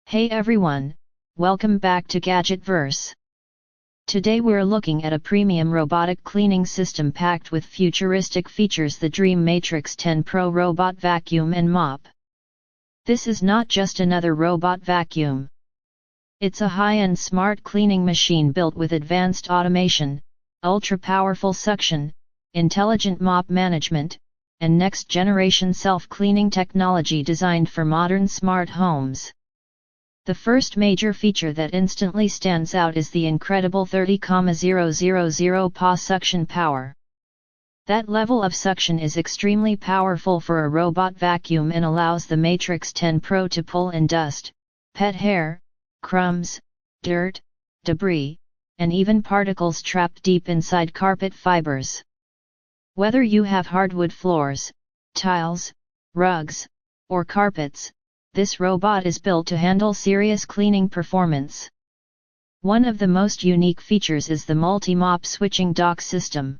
Hey everyone, welcome back to GadgetVerse. Today we're looking at a premium robotic cleaning system packed with futuristic features, the DREAME Matrix10 Pro robot vacuum and mop. This is not just another robot vacuum. It's a high-end smart cleaning machine built with advanced automation, ultra-powerful suction, intelligent mop management, and next-generation self-cleaning technology designed for modern smart homes. The first major feature that instantly stands out is the incredible 30,000 Pa suction power. That level of suction is extremely powerful for a robot vacuum and allows the Matrix10 Pro to pull in dust, pet hair, crumbs, dirt, debris, and even particles trapped deep inside carpet fibers. Whether you have hardwood floors, tiles, rugs, or carpets, this robot is built to handle serious cleaning performance. One of the most unique features is the multi-mop switching dock system.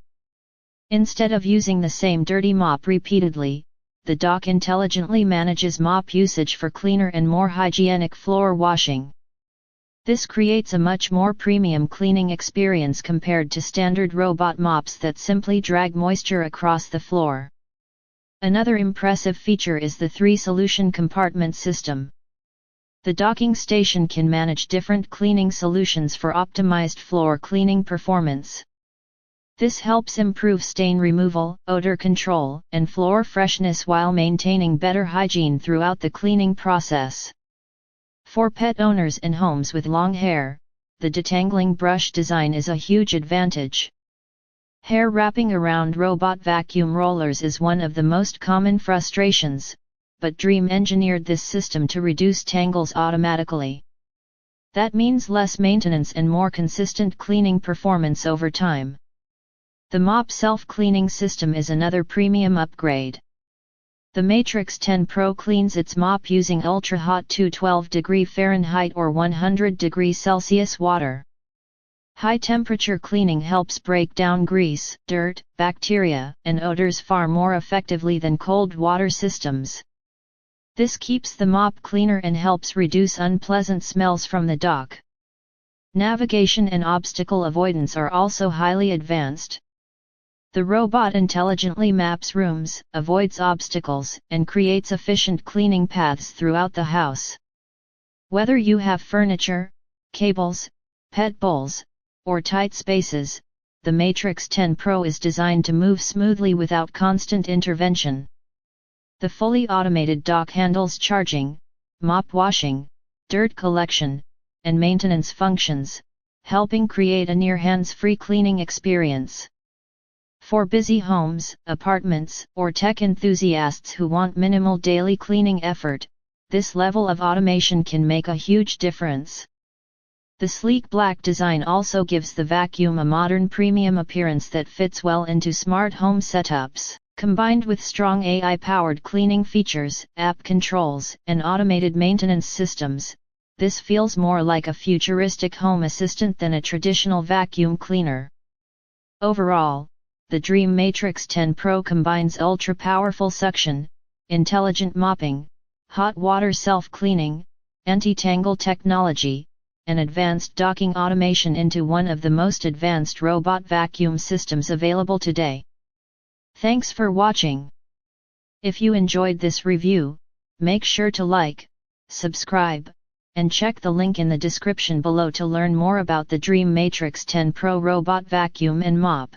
Instead of using the same dirty mop repeatedly, the dock intelligently manages mop usage for cleaner and more hygienic floor washing. This creates a much more premium cleaning experience compared to standard robot mops that simply drag moisture across the floor. Another impressive feature is the 3-solution compartment system. The docking station can manage different cleaning solutions for optimized floor cleaning performance. This helps improve stain removal, odor control, and floor freshness while maintaining better hygiene throughout the cleaning process. For pet owners and homes with long hair, the detangling brush design is a huge advantage. Hair wrapping around robot vacuum rollers is one of the most common frustrations, but DREAME engineered this system to reduce tangles automatically. That means less maintenance and more consistent cleaning performance over time. The mop self-cleaning system is another premium upgrade. The Matrix10 Pro cleans its mop using ultra-hot 212 Fahrenheit or 100 Celsius water. High-temperature cleaning helps break down grease, dirt, bacteria, and odors far more effectively than cold water systems. This keeps the mop cleaner and helps reduce unpleasant smells from the dock. Navigation and obstacle avoidance are also highly advanced. The robot intelligently maps rooms, avoids obstacles, and creates efficient cleaning paths throughout the house. Whether you have furniture, cables, pet bowls, or tight spaces, the Matrix10 Pro is designed to move smoothly without constant intervention. The fully automated dock handles charging, mop washing, dirt collection, and maintenance functions, helping create a near hands-free cleaning experience. For busy homes, apartments, or tech enthusiasts who want minimal daily cleaning effort, this level of automation can make a huge difference. The sleek black design also gives the vacuum a modern premium appearance that fits well into smart home setups. Combined with strong AI-powered cleaning features, app controls, and automated maintenance systems, this feels more like a futuristic home assistant than a traditional vacuum cleaner. Overall, the DREAME Matrix10 Pro combines ultra-powerful suction, intelligent mopping, hot water self-cleaning, anti-tangle technology, and advanced docking automation into one of the most advanced robot vacuum systems available today. Thanks for watching. If you enjoyed this review, make sure to like, subscribe, and check the link in the description below to learn more about the DREAME Matrix10 Pro robot vacuum and mop.